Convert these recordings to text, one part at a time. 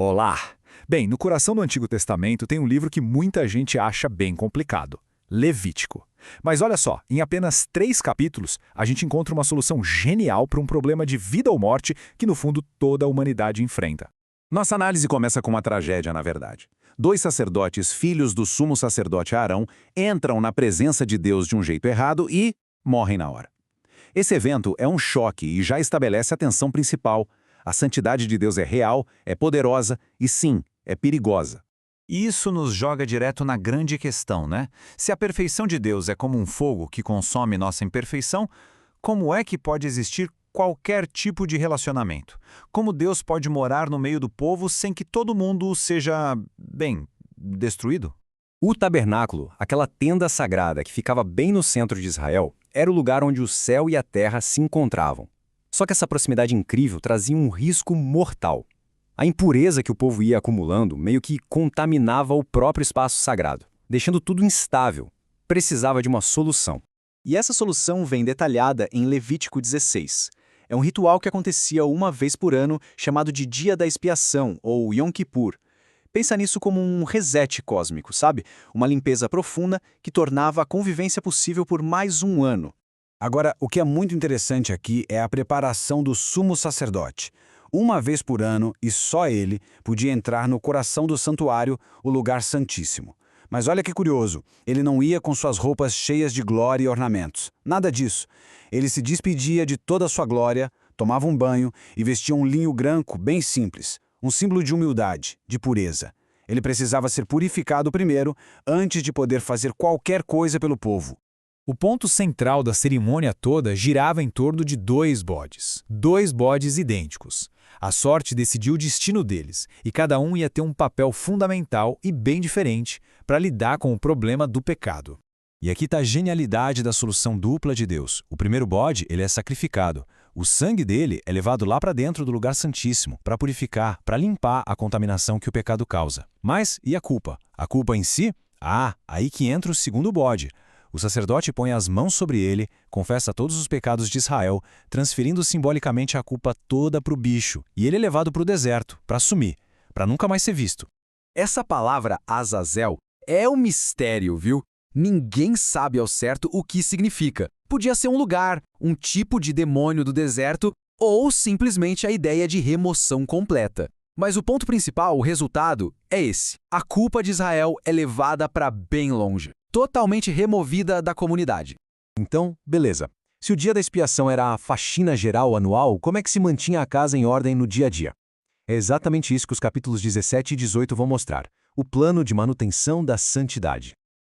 Olá! Bem, no coração do Antigo Testamento tem um livro que muita gente acha bem complicado: Levítico. Mas olha só, em apenas 3 capítulos, a gente encontra uma solução genial para um problema de vida ou morte que, no fundo, toda a humanidade enfrenta. Nossa análise começa com uma tragédia, na verdade. 2 sacerdotes, filhos do sumo sacerdote Arão, entram na presença de Deus de um jeito errado e morrem na hora. Esse evento é um choque e já estabelece a tensão principal. A santidade de Deus é real, é poderosa e, sim, é perigosa. Isso nos joga direto na grande questão, né? Se a perfeição de Deus é como um fogo que consome nossa imperfeição, como é que pode existir qualquer tipo de relacionamento? Como Deus pode morar no meio do povo sem que todo mundo seja, bem, destruído? O tabernáculo, aquela tenda sagrada que ficava bem no centro de Israel, era o lugar onde o céu e a terra se encontravam. Só que essa proximidade incrível trazia um risco mortal. A impureza que o povo ia acumulando meio que contaminava o próprio espaço sagrado, deixando tudo instável. Precisava de uma solução. E essa solução vem detalhada em Levítico 16. É um ritual que acontecia uma vez por ano, chamado de Dia da Expiação, ou Yom Kippur. Pensa nisso como um reset cósmico, sabe? Uma limpeza profunda que tornava a convivência possível por mais um ano. Agora, o que é muito interessante aqui é a preparação do sumo sacerdote. Uma vez por ano, e só ele, podia entrar no coração do santuário, o lugar santíssimo. Mas olha que curioso, ele não ia com suas roupas cheias de glória e ornamentos. Nada disso. Ele se despedia de toda a sua glória, tomava um banho e vestia um linho branco bem simples, um símbolo de humildade, de pureza. Ele precisava ser purificado primeiro, antes de poder fazer qualquer coisa pelo povo. O ponto central da cerimônia toda girava em torno de 2 bodes. 2 bodes idênticos. A sorte decidiu o destino deles, e cada um ia ter um papel fundamental e bem diferente para lidar com o problema do pecado. E aqui está a genialidade da solução dupla de Deus. O primeiro bode, ele é sacrificado. O sangue dele é levado lá para dentro do lugar santíssimo, para purificar, para limpar a contaminação que o pecado causa. Mas e a culpa? A culpa em si? Aí que entra o segundo bode. O sacerdote põe as mãos sobre ele, confessa todos os pecados de Israel, transferindo simbolicamente a culpa toda para o bicho, e ele é levado para o deserto, para sumir, para nunca mais ser visto. Essa palavra Azazel é um mistério, viu? Ninguém sabe ao certo o que significa. Podia ser um lugar, um tipo de demônio do deserto, ou simplesmente a ideia de remoção completa. Mas o ponto principal, o resultado, é esse. A culpa de Israel é levada para bem longe, totalmente removida da comunidade. Então, beleza. Se o dia da expiação era a faxina geral anual, como é que se mantinha a casa em ordem no dia a dia? É exatamente isso que os capítulos 17 e 18 vão mostrar. O plano de manutenção da santidade.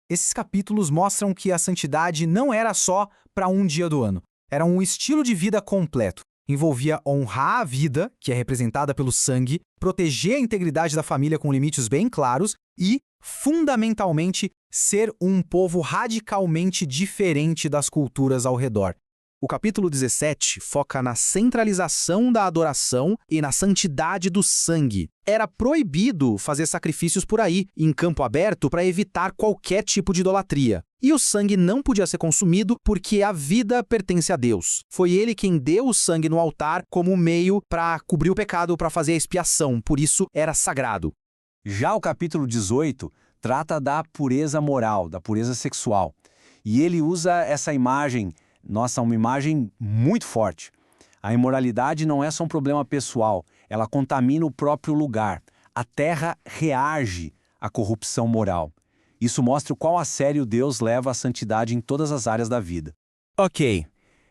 Esses capítulos mostram que a santidade não era só para um dia do ano. Era um estilo de vida completo. Envolvia honrar a vida, que é representada pelo sangue, proteger a integridade da família com limites bem claros e, fundamentalmente, ser um povo radicalmente diferente das culturas ao redor. O capítulo 17 foca na centralização da adoração e na santidade do sangue. Era proibido fazer sacrifícios por aí, em campo aberto, para evitar qualquer tipo de idolatria. E o sangue não podia ser consumido porque a vida pertence a Deus. Foi ele quem deu o sangue no altar como meio para cobrir o pecado, para fazer a expiação. Por isso, era sagrado. Já o capítulo 18 trata da pureza moral, da pureza sexual. E ele usa essa imagem, uma imagem muito forte. A imoralidade não é só um problema pessoal, ela contamina o próprio lugar. A terra reage à corrupção moral. Isso mostra o quão a sério Deus leva a santidade em todas as áreas da vida. Ok,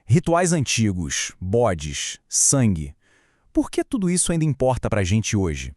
rituais antigos, bodes, sangue. Por que tudo isso ainda importa para a gente hoje?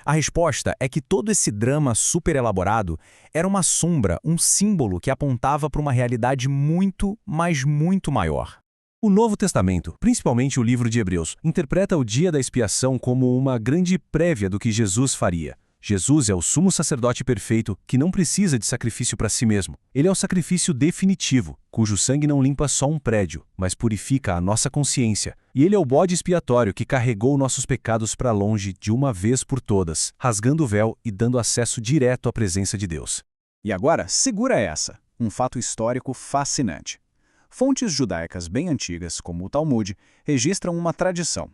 A resposta é que todo esse drama super elaborado era uma sombra, um símbolo que apontava para uma realidade muito, mas muito maior. O Novo Testamento, principalmente o livro de Hebreus, interpreta o dia da expiação como uma grande prévia do que Jesus faria. Jesus é o sumo sacerdote perfeito que não precisa de sacrifício para si mesmo. Ele é o sacrifício definitivo, cujo sangue não limpa só um prédio, mas purifica a nossa consciência. E ele é o bode expiatório que carregou nossos pecados para longe de uma vez por todas, rasgando o véu e dando acesso direto à presença de Deus. E agora, segura essa, um fato histórico fascinante. Fontes judaicas bem antigas, como o Talmud, registram uma tradição.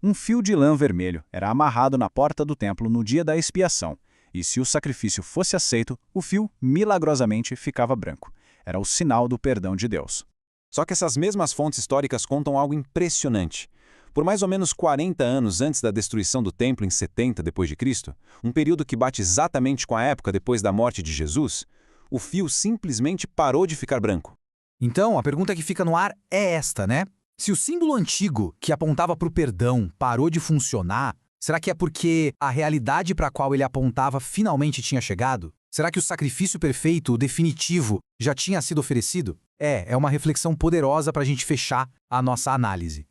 Um fio de lã vermelho era amarrado na porta do templo no dia da expiação, e se o sacrifício fosse aceito, o fio milagrosamente ficava branco. Era o sinal do perdão de Deus. Só que essas mesmas fontes históricas contam algo impressionante. Por mais ou menos 40 anos antes da destruição do templo em 70 d.C., um período que bate exatamente com a época depois da morte de Jesus, o fio simplesmente parou de ficar branco. Então, a pergunta que fica no ar é esta, né? Se o símbolo antigo que apontava para o perdão parou de funcionar, será que é porque a realidade para a qual ele apontava finalmente tinha chegado? Será que o sacrifício perfeito, o definitivo, já tinha sido oferecido? É uma reflexão poderosa para a gente fechar a nossa análise.